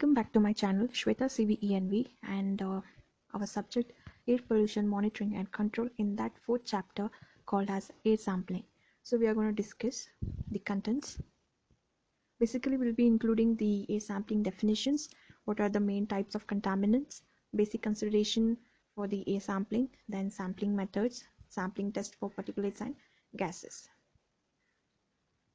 Welcome back to my channel Swetha CVENV and our subject air pollution monitoring and control in that fourth chapter called as air sampling. So we are going to discuss the contents. Basically we'll be including the air sampling definitions, what are the main types of contaminants, basic consideration for the air sampling, then sampling methods, sampling test for particulates and gases.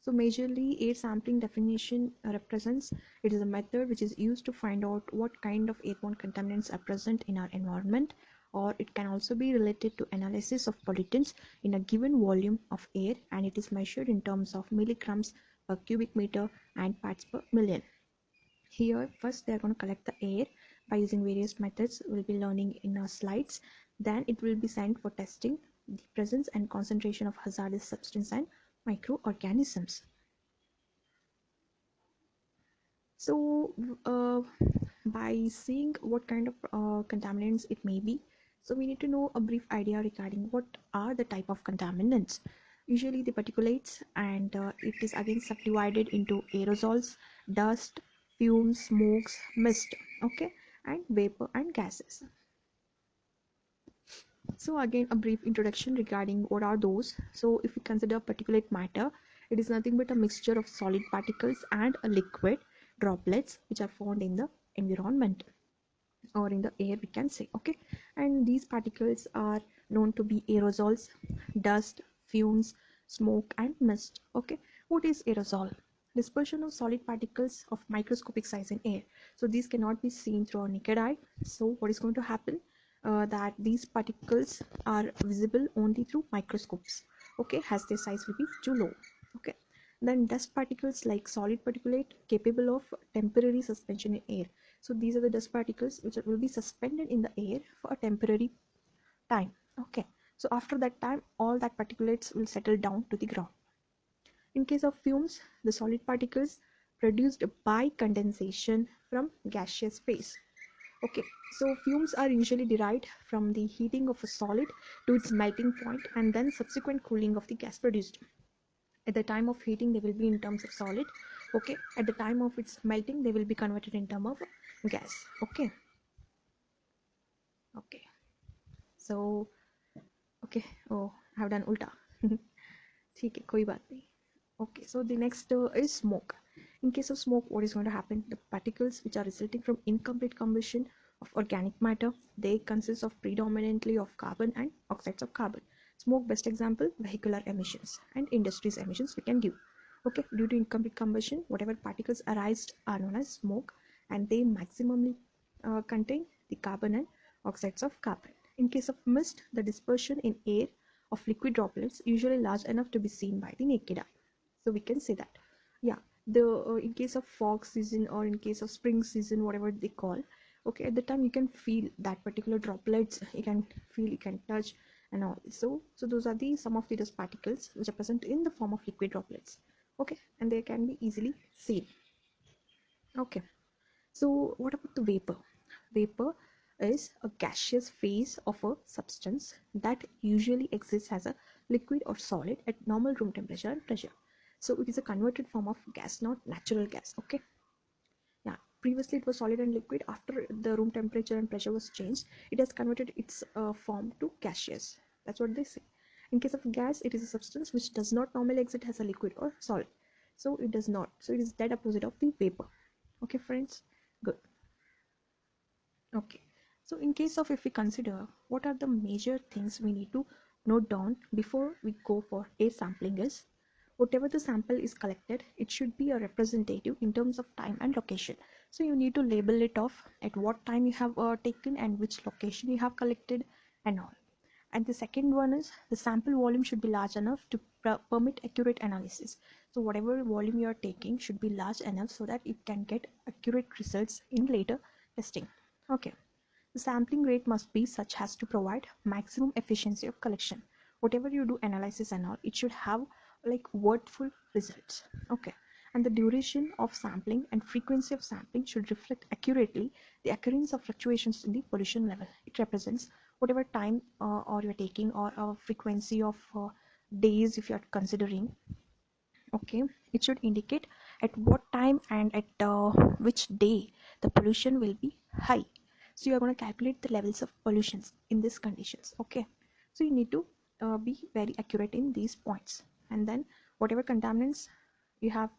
So majorly air sampling definition represents it is a method which is used to find out what kind of airborne contaminants are present in our environment, or it can also be related to analysis of pollutants in a given volume of air, and it is measured in terms of milligrams per cubic meter and parts per million. Here first they are going to collect the air by using various methods we'll be learning in our slides. Then it will be sent for testing the presence and concentration of hazardous substance and microorganisms. So by seeing what kind of contaminants it may be, so we need to know a brief idea regarding what are the type of contaminants. Usually the particulates, and it is again subdivided into aerosols, dust, fumes, smokes, mist, okay, and vapor and gases. So again a brief introduction regarding what are those. So if we consider particulate matter, it is nothing but a mixture of solid particles and a liquid droplets which are found in the environment or in the air, we can say, okay. And these particles are known to be aerosols, dust, fumes, smoke and mist, okay. What is aerosol? Dispersion of solid particles of microscopic size in air. So these cannot be seen through our naked eye. So what is going to happen, that these particles are visible only through microscopes, okay, as their size will be too low, okay. Then dust particles like solid particulate capable of temporary suspension in air. So these are the dust particles which will be suspended in the air for a temporary time, okay. So after that time all that particulates will settle down to the ground. In case of fumes, the solid particles produced by condensation from gaseous phase, okay. So fumes are usually derived from the heating of a solid to its melting point and then subsequent cooling of the gas produced. At the time of heating they will be in terms of solid, okay. At the time of its melting they will be converted in terms of gas, okay. So okay, oh I have done ulta. ठीक है, कोई बात नहीं. Okay, so the next is smoke. In case of smoke, what is going to happen? The particles which are resulting from incomplete combustion of organic matter, they consist of predominantly of carbon and oxides of carbon. Smoke, best example, vehicular emissions and industries emissions we can give. Okay, due to incomplete combustion, whatever particles arise are known as smoke, and they maximally contain the carbon and oxides of carbon. In case of mist, the dispersion in air of liquid droplets usually large enough to be seen by the naked eye. So we can say that, yeah, the in case of fog season or in case of spring season, whatever they call, okay, at the time you can feel that particular droplets, you can feel, you can touch and all. So those are the some of the dust particles which are present in the form of liquid droplets, okay, and they can be easily seen, okay. So what about the vapor? Vapor is a gaseous phase of a substance that usually exists as a liquid or solid at normal room temperature and pressure. So it is a converted form of gas, not natural gas, okay. Yeah, previously it was solid and liquid. After the room temperature and pressure was changed, it has converted its form to gaseous. That's what they say. In case of gas, it is a substance which does not normally exist as a liquid or solid. So it does not. So it is dead opposite of the vapor. Okay, friends. Good. Okay. So in case of, if we consider what are the major things we need to note down before we go for air sampling is, whatever the sample is collected, it should be a representative in terms of time and location. So you need to label it off at what time you have taken and which location you have collected and all. And the second one is the sample volume should be large enough to permit accurate analysis. So whatever volume you are taking should be large enough so that it can get accurate results in later testing, okay. The sampling rate must be such as to provide maximum efficiency of collection. Whatever you do analysis and all, it should have like wordful results, okay. And the duration of sampling and frequency of sampling should reflect accurately the occurrence of fluctuations in the pollution level. It represents whatever time or you're taking, or a frequency of days if you are considering, okay. It should indicate at what time and at which day the pollution will be high. So you are going to calculate the levels of pollutions in these conditions. Okay, so you need to be very accurate in these points. And then whatever contaminants you have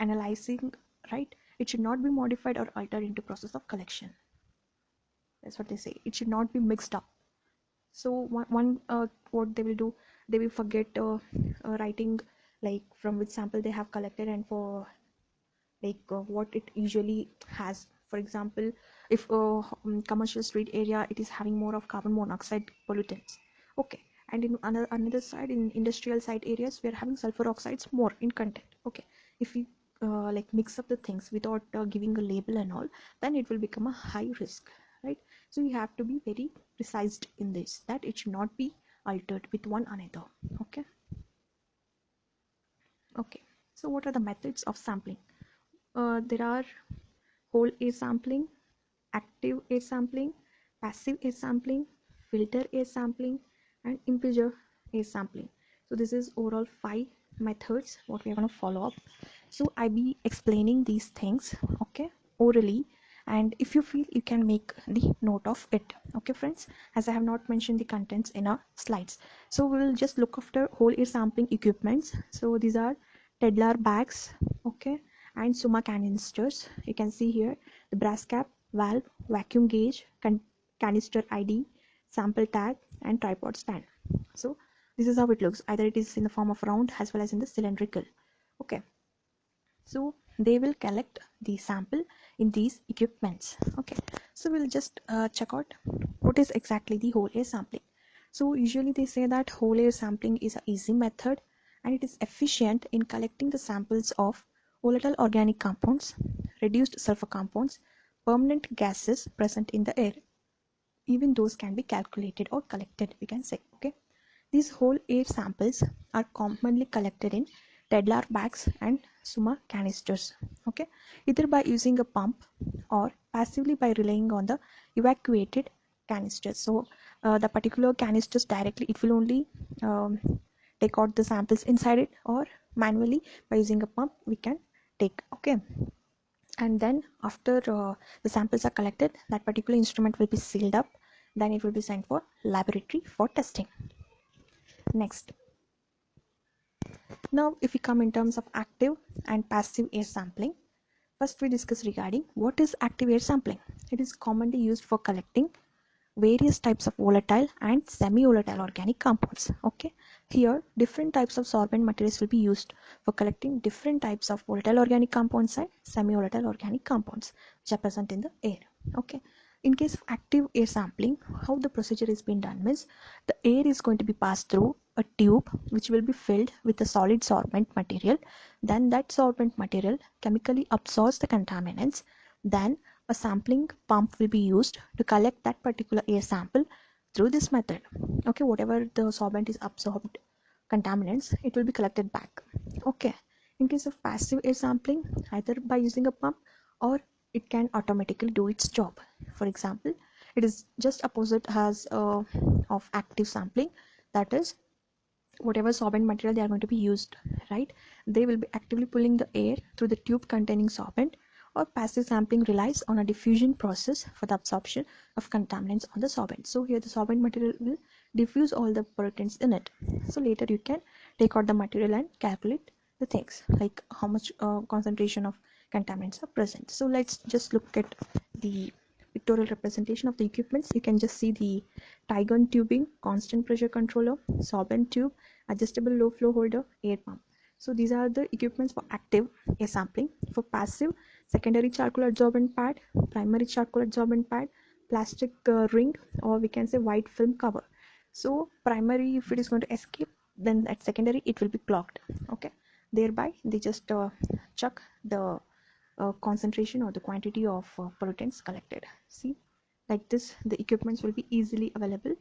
analyzing, right, it should not be modified or altered into process of collection. That's what they say. It should not be mixed up. So one what they will do, they will forget writing like from which sample they have collected and for like what it usually has. For example, if commercial street area, it is having more of carbon monoxide pollutants. Okay, and in another side, in industrial site areas, we are having sulfur oxides more in content. Okay, if we like mix up the things without giving a label and all, then it will become a high risk, right? So we have to be very precise in this, that it should not be altered with one another. Okay. Okay, so what are the methods of sampling? There are whole air sampling, active air sampling, passive air sampling, filter air sampling, and integer air sampling. So this is overall 5 methods what we are going to follow up. So I be explaining these things, okay, orally, and if you feel, you can make the note of it. Okay friends, as I have not mentioned the contents in our slides, so we will just look after whole air sampling equipments. So these are Tedlar bags, okay, and Suma canisters. You can see here the brass cap, valve, vacuum gauge, canister ID, sample tag, and tripod stand. So this is how it looks. Either it is in the form of round as well as in the cylindrical. Okay, so they will collect the sample in these equipments. Okay, so we'll just check out what is exactly the whole air sampling. So usually they say that whole air sampling is an easy method and it is efficient in collecting the samples of volatile organic compounds, reduced sulfur compounds, permanent gases present in the air. Even those can be calculated or collected, we can say. Okay, these whole air samples are commonly collected in Tedlar bags and Suma canisters. Okay, either by using a pump or passively by relying on the evacuated canisters. So the particular canisters directly, it will only take out the samples inside it, or manually by using a pump we can take. Okay, and then after the samples are collected, that particular instrument will be sealed up, then it will be sent for laboratory for testing. Next, now if we come in terms of active and passive air sampling, first we discuss regarding what is active air sampling. It is commonly used for collecting various types of volatile and semi-volatile organic compounds. Okay, here different types of sorbent materials will be used for collecting different types of volatile organic compounds and semi-volatile organic compounds which are present in the air. Okay, in case of active air sampling, how the procedure is being done means the air is going to be passed through a tube which will be filled with a solid sorbent material. Then that sorbent material chemically absorbs the contaminants. Then a sampling pump will be used to collect that particular air sample through this method. Okay, whatever the sorbent is absorbed contaminants, it will be collected back. Okay, in case of passive air sampling, either by using a pump or it can automatically do its job. For example, it is just opposite as of active sampling, that is whatever sorbent material they are going to be used, right, they will be actively pulling the air through the tube containing sorbent. Or passive sampling relies on a diffusion process for the absorption of contaminants on the sorbent. So here the sorbent material will diffuse all the pollutants in it. So later you can take out the material and calculate the things like how much concentration of contaminants are present. So let's just look at the pictorial representation of the equipments. You can just see the Tygon tubing, constant pressure controller, sorbent tube, adjustable low flow holder, air pump. So these are the equipments for active air sampling. For passive, secondary charcoal adsorbent pad, primary charcoal adsorbent pad, plastic ring, or we can say white film cover. So primary, if it is going to escape, then at secondary it will be clogged. Okay, thereby they just chuck the concentration or the quantity of pollutants collected. See, like this the equipments will be easily available.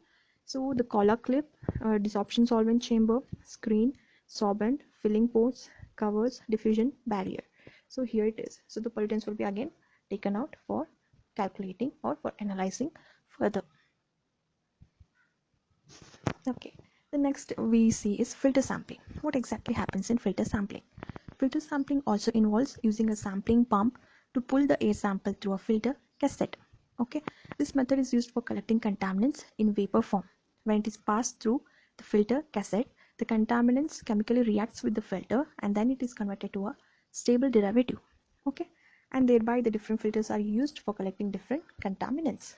So the collar clip, desorption solvent chamber, screen, sorbent, filling ports, covers, diffusion barrier. So here it is. So the pollutants will be again taken out for calculating or for analyzing further. Okay, the next we see is filter sampling. What exactly happens in filter sampling? Filter sampling also involves using a sampling pump to pull the air sample through a filter cassette. Okay, this method is used for collecting contaminants in vapor form. When it is passed through the filter cassette, the contaminants chemically reacts with the filter and then it is converted to a stable derivative. Okay, and thereby the different filters are used for collecting different contaminants.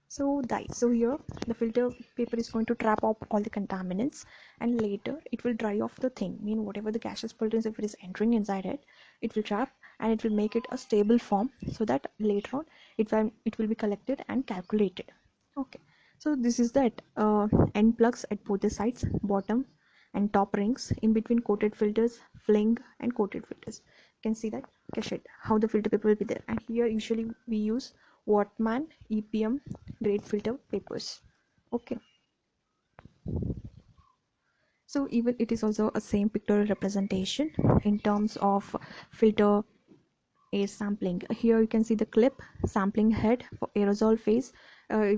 So here the filter paper is going to trap up all the contaminants, and later it will dry off the thing. Mean whatever the gaseous pollutants, if it is entering inside it, it will trap and it will make it a stable form, so that later on it will be collected and calculated. Okay, so this is that end plugs at both the sides, bottom and top rings, in between coated filters, fling and coated filters. You can see that cassette, how the filter paper will be there. And here usually we use Wattman EPM grade filter papers. Okay, so even it is also a same pictorial representation in terms of filter air sampling. Here you can see the clip sampling head for aerosol phase,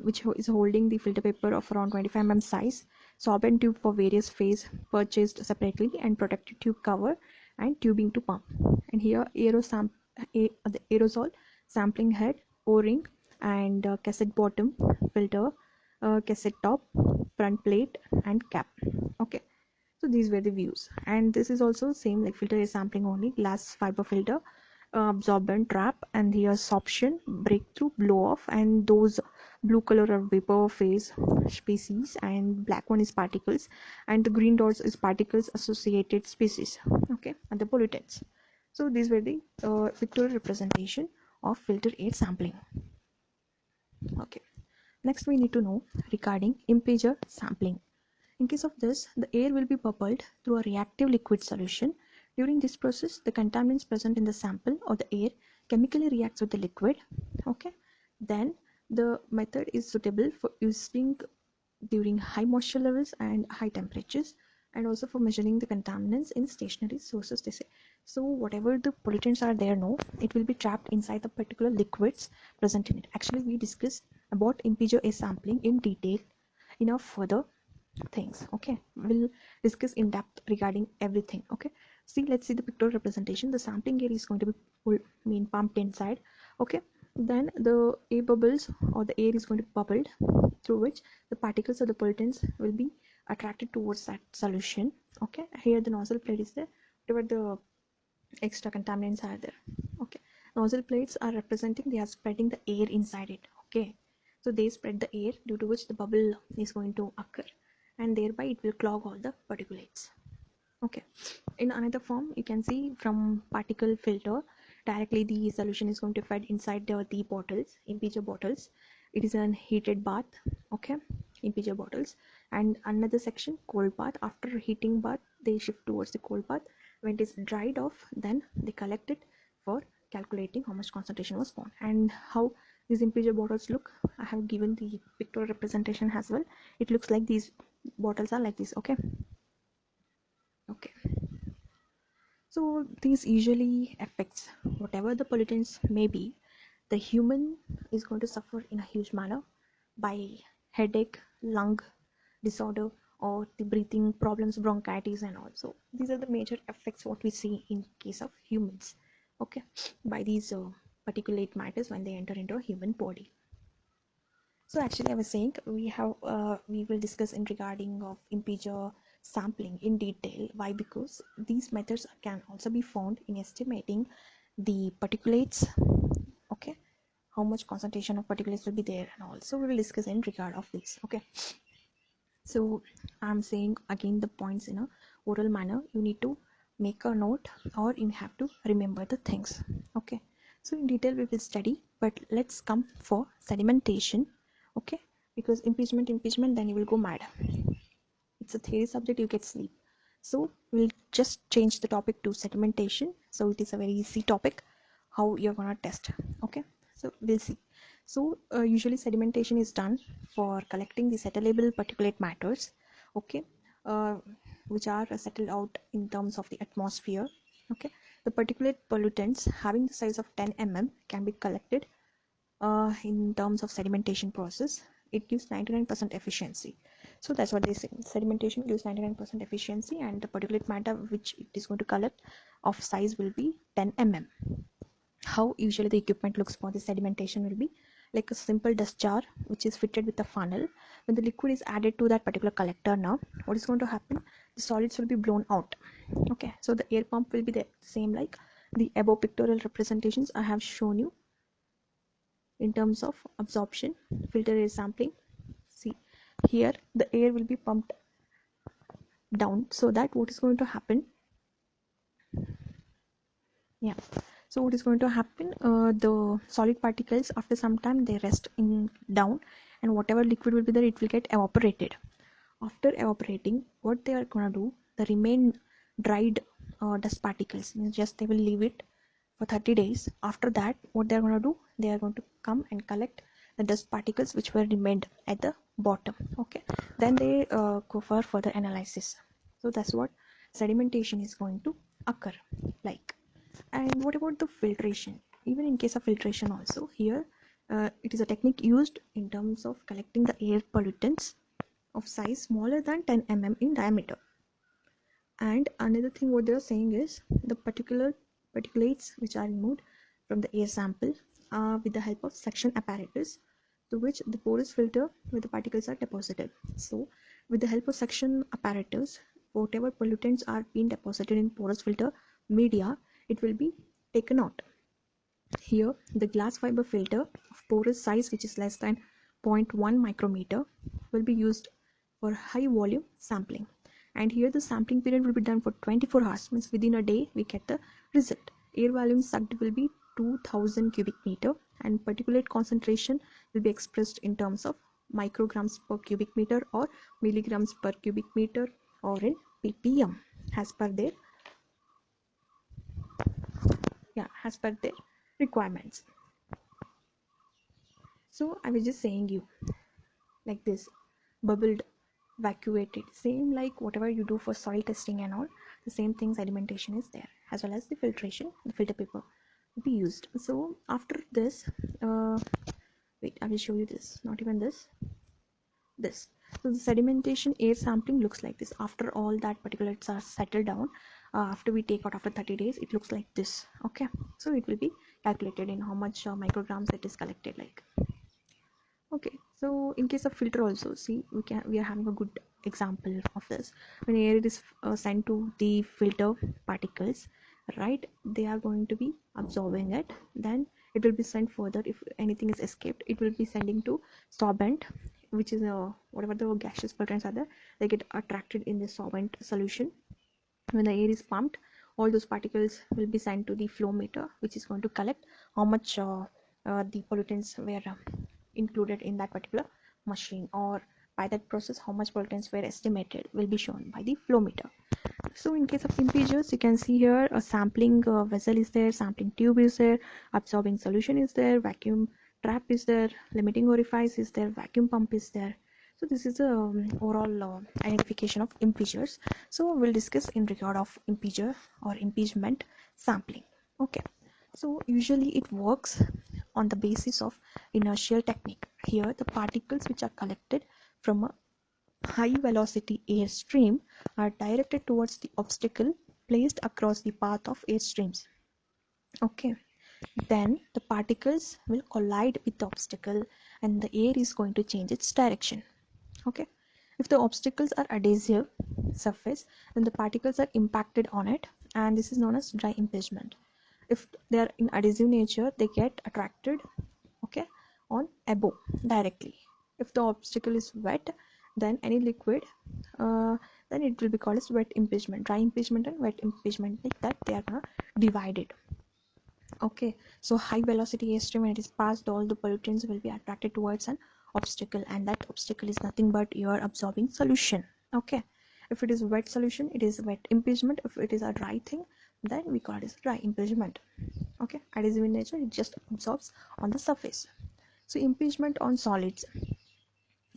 which is holding the filter paper of around 25 mm size, sorbent tube for various phase purchased separately, and protective tube cover and tubing to pump. And here the aerosol sampling head, o-ring, and cassette bottom filter, cassette top, front plate and cap. Okay, so these were the views, and this is also same like filter air sampling, only glass fiber filter, absorbent trap, and here's option breakthrough blow off, and those blue color are vapor phase species, and black one is particles, and the green dots is particles associated species. Okay, and the pollutants. So these were the pictorial representation of filter air sampling. Okay, next we need to know regarding impingement sampling. In case of this, the air will be bubbled through a reactive liquid solution. During this process, the contaminants present in the sample or the air chemically reacts with the liquid. Okay, then the method is suitable for using during high moisture levels and high temperatures, and also for measuring the contaminants in stationary sources, they say. So whatever the pollutants are there, no, it will be trapped inside the particular liquids present in it. Actually, we discussed about impingement air sampling in detail in our further things. Okay, we'll discuss in depth regarding everything. Okay, let's see the pictorial representation. The sampling air is going to be pumped inside. Okay, then the air bubbles or the air is going to be bubbled, through which the particles of the pollutants will be attracted towards that solution. Okay, here the nozzle plate is there, whatever the extra contaminants are there. Okay, nozzle plates are representing, they are spreading the air inside it. Okay, so they spread the air, due to which the bubble is going to occur, and thereby it will clog all the particulates. Okay, in another form you can see from particle filter, directly the solution is going to fed inside the bottles, impingement bottles. It is an heated bath. Okay, impingement bottles. And another section, cold bath. After heating bath, they shift towards the cold bath. When it is dried off, then they collect it for calculating how much concentration was found. And how these impingement bottles look, I have given the pictorial representation as well. It looks like these bottles are like this. Okay, so these usually affects whatever the pollutants may be, the human is going to suffer in a huge manner by headache, lung disorder, or the breathing problems, bronchitis and all. So these are the major effects what we see in case of humans. Okay, by these particulate matters when they enter into a human body. So actually I was saying we will discuss in regarding of impingement sampling in detail. Why? Because these methods can also be found in estimating the particulates. Okay, how much concentration of particulates will be there, and also we will discuss in regard of this. Okay, so I'm saying again the points in a oral manner. You need to make a note, or you have to remember the things. Okay, so in detail we will study, but let's come for sedimentation. Okay, because impeachment, then you will go mad. It's a theory subject, you get sleep. So we'll just change the topic to sedimentation. So it is a very easy topic, how you're gonna test. Okay, so we'll see. So usually sedimentation is done for collecting the settleable particulate matters. Okay, which are settled out in terms of the atmosphere. Okay, the particulate pollutants having the size of 10 mm can be collected in terms of sedimentation process. It gives 99% efficiency. So that's what they say, sedimentation gives 99% efficiency, and the particulate matter which it is going to collect of size will be 10 mm. how usually the equipment looks for the sedimentation will be like a simple dust jar which is fitted with a funnel. When the liquid is added to that particular collector, now what is going to happen, the solids will be blown out. Okay, so the air pump will be the same like the above pictorial representations I have shown you in terms of absorption, filter air sampling. See, here the air will be pumped down, so that what is going to happen, yeah, so what is going to happen, the solid particles after some time they rest in down, and whatever liquid will be there, it will get evaporated. After evaporating, what they are going to do, the remain dried dust particles means just they will leave it for 30 days. After that, what they are going to do, they are going to come and collect the dust particles which were remained at the bottom. Okay, then they go for further analysis. So that's what sedimentation is going to occur like. And what about the filtration? Even in case of filtration also, here it is a technique used in terms of collecting the air pollutants of size smaller than 10 mm in diameter. And another thing what they are saying is the particulates which are removed from the air sample with the help of suction apparatus to which the porous filter where the particles are deposited. So with the help of suction apparatus, whatever pollutants are being deposited in porous filter media, it will be taken out. Here the glass fiber filter of porous size which is less than 0.1 micrometer will be used for high volume sampling, and here the sampling period will be done for 24 hours, means within a day we get the result. Air volume sucked will be 2000 cubic meter, and particulate concentration will be expressed in terms of micrograms per cubic meter or milligrams per cubic meter or in ppm as per their requirements. So I was just saying you like this bubbled, vacuated, same like whatever you do for soil testing and all, the same thing sedimentation is there, as well as the filtration, the filter paper will be used. So after this, wait, I will show you this, not even this. So the sedimentation air sampling looks like this. After all that particulates are settled down, after we take out after 30 days, it looks like this. Okay, so it will be calculated in how much micrograms it is collected like. Okay, so in case of filter also, see, we are having a good example of this. When air is sent to the filter particles, right, they are going to be absorbing it, then it will be sent further. If anything is escaped, it will be sending to sorbent, which is whatever the gaseous pollutants are there, they get attracted in the sorbent solution. When the air is pumped, all those particles will be sent to the flow meter, which is going to collect how much the pollutants were included in that particular machine, or by that process how much pollutants were estimated will be shown by the flow meter. So in case of impingers, you can see here a sampling vessel is there, sampling tube is there, absorbing solution is there, vacuum trap is there, limiting orifice is there, vacuum pump is there. So this is the overall identification of impingers. So we'll discuss in regard of impinger or impingement sampling. Okay, so usually it works on the basis of inertial technique. Here the particles which are collected from a high velocity air stream are directed towards the obstacle placed across the path of air streams. Okay, then the particles will collide with the obstacle and the air is going to change its direction. Okay, if the obstacles are adhesive surface, then the particles are impacted on it, and this is known as dry impingement. If they are in adhesive nature, they get attracted, okay, on above directly. If the obstacle is wet, then any liquid, then it will be called as wet impingement. Dry impingement and wet impingement, like that they are divided. Okay, so high velocity airstream, when it is passed, all the pollutants will be attracted towards an obstacle, and that obstacle is nothing but your absorbing solution. Okay, if it is wet solution, it is wet impingement. If it is a dry thing, then we call it as dry impingement. Okay, adhesive in nature, it just absorbs on the surface. So impingement on solids.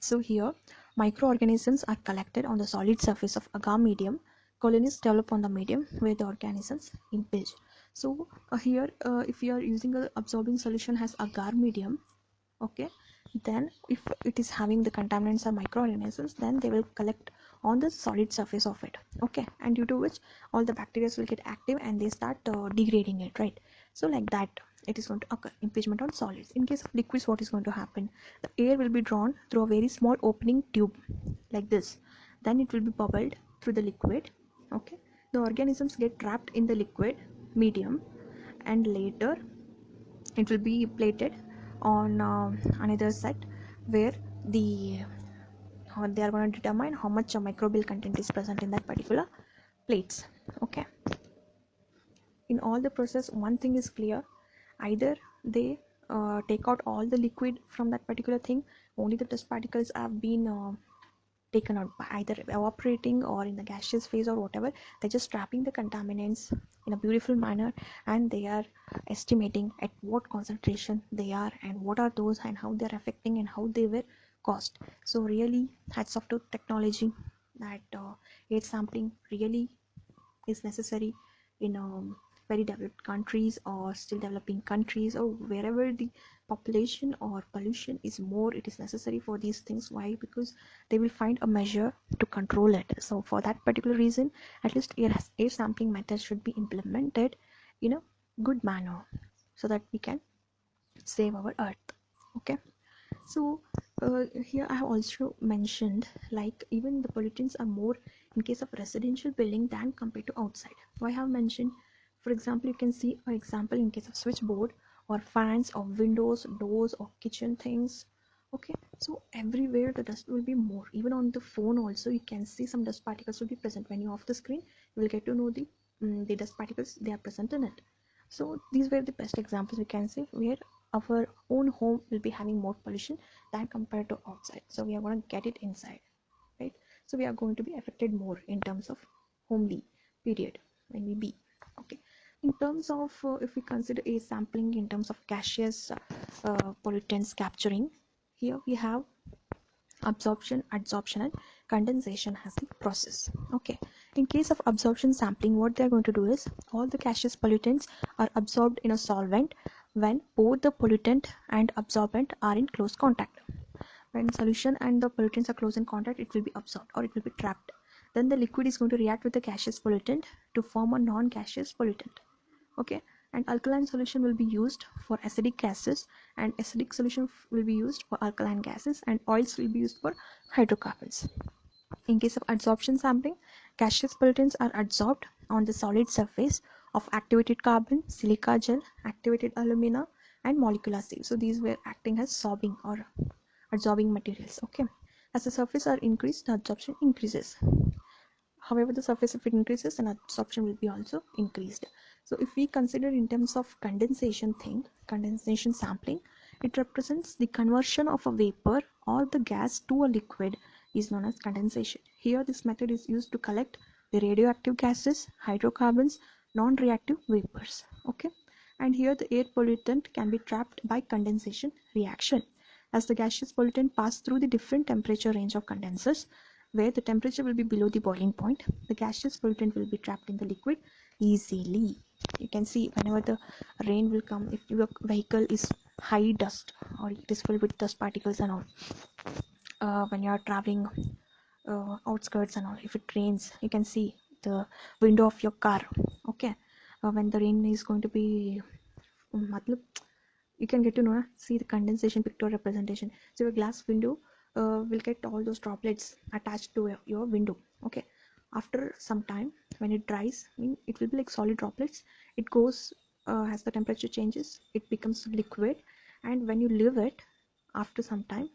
So here microorganisms are collected on the solid surface of agar medium. Colonies develop on the medium where the organisms impinge. So here if you are using a absorbing solution as agar medium, okay, then if it is having the contaminants or microorganisms, then they will collect on the solid surface of it. Okay, and due to which all the bacteria will get active and they start degrading it, right? So like that, it is going to occur. Impingement on solids. In case of liquids, what is going to happen? The air will be drawn through a very small opening tube like this. Then it will be bubbled through the liquid. Okay, the organisms get trapped in the liquid medium, and later it will be plated on another set where they are going to determine how much microbial content is present in that particular plates. Okay, in all the process, one thing is clear: either they take out all the liquid from that particular thing, only the dust particles have been taken out by either evaporating or in the gaseous phase or whatever. They're just trapping the contaminants in a beautiful manner, and they are estimating at what concentration they are and what are those and how they're affecting and how they were caused. So really, hats off to technology that air sampling really is necessary in very developed countries or still developing countries, or wherever the population or pollution is more, it is necessary for these things. Why? Because they will find a measure to control it. So for that particular reason, at least air sampling methods should be implemented in a good manner so that we can save our earth. Okay, so here I have also mentioned, like, even the pollutants are more in case of residential building than compared to outside. Why I have mentioned, for example, you can see an example in case of switchboard or fans or windows, doors or kitchen things. Okay, so everywhere the dust will be more. Even on the phone also you can see some dust particles will be present. When you off the screen, you will get to know the dust particles they are present in it. So these were the best examples we can say where our own home will be having more pollution than compared to outside. So we are going to get it inside, right? So we are going to be affected more in terms of homely period when we be. Okay, in terms of if we consider a sampling in terms of gaseous pollutants capturing, here we have absorption, adsorption and condensation as the process. Okay, in case of absorption sampling, what they are going to do is all the gaseous pollutants are absorbed in a solvent when both the pollutant and absorbent are in close contact. When solution and the pollutants are close in contact, it will be absorbed or it will be trapped. Then the liquid is going to react with the gaseous pollutant to form a non-gaseous pollutant. Okay, and alkaline solution will be used for acidic gases, and acidic solution will be used for alkaline gases, and oils will be used for hydrocarbons. In case of adsorption sampling, gaseous pollutants are adsorbed on the solid surface of activated carbon, silica gel, activated alumina and molecular sieves. So these were acting as sorbing or adsorbing materials. Okay, as the surface are increased, the adsorption increases. However, the surface if it increases, then absorption will be also increased. So if we consider in terms of condensation sampling, it represents the conversion of a vapor or the gas to a liquid is known as condensation. Here this method is used to collect the radioactive gases, hydrocarbons, non-reactive vapors. Okay, and here the air pollutant can be trapped by condensation reaction. As the gaseous pollutant pass through the different temperature range of condensers, where the temperature will be below the boiling point, the gaseous pollutant will be trapped in the liquid easily. You can see whenever the rain will come, if your vehicle is high dust or it is filled with dust particles and all, when you are traveling outskirts and all, if it rains, you can see the window of your car. Okay, when the rain is going to be you can get to know, see the condensation picture representation. So your glass window will get all those droplets attached to your window. Okay, after some time when it dries, it will be like solid droplets. It goes as the temperature changes, it becomes liquid, and when you leave it after some time,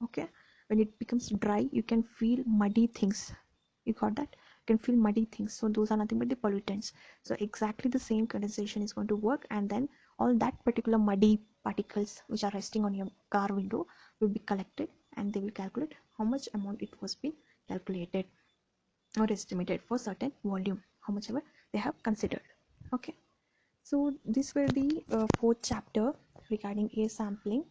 okay, when it becomes dry, you can feel muddy things. You got that? You can feel muddy things. So those are nothing but the pollutants. So exactly the same condensation is going to work, and then all that particular muddy particles which are resting on your car window will be collected, and they will calculate how much amount it was being calculated or estimated for certain volume, how much ever they have considered. Okay, so these were the fourth chapter regarding air sampling.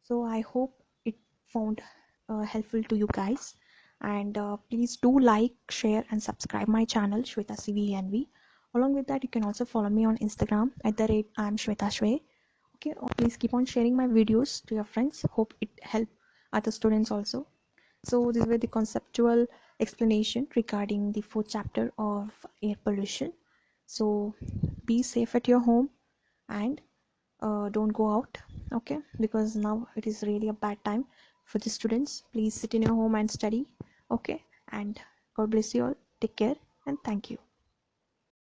So I hope it found helpful to you guys, and please do like, share and subscribe my channel Swetha CVNV. Along with that, you can also follow me on Instagram at the rate I'm Swetha Shwe. Okay, please keep on sharing my videos to your friends. Hope it help other students also. So these were the conceptual explanation regarding the fourth chapter of air pollution. So be safe at your home, and don't go out, okay, because now it is really a bad time for the students. Please sit in your home and study, okay, and God bless you all. Take care and thank you.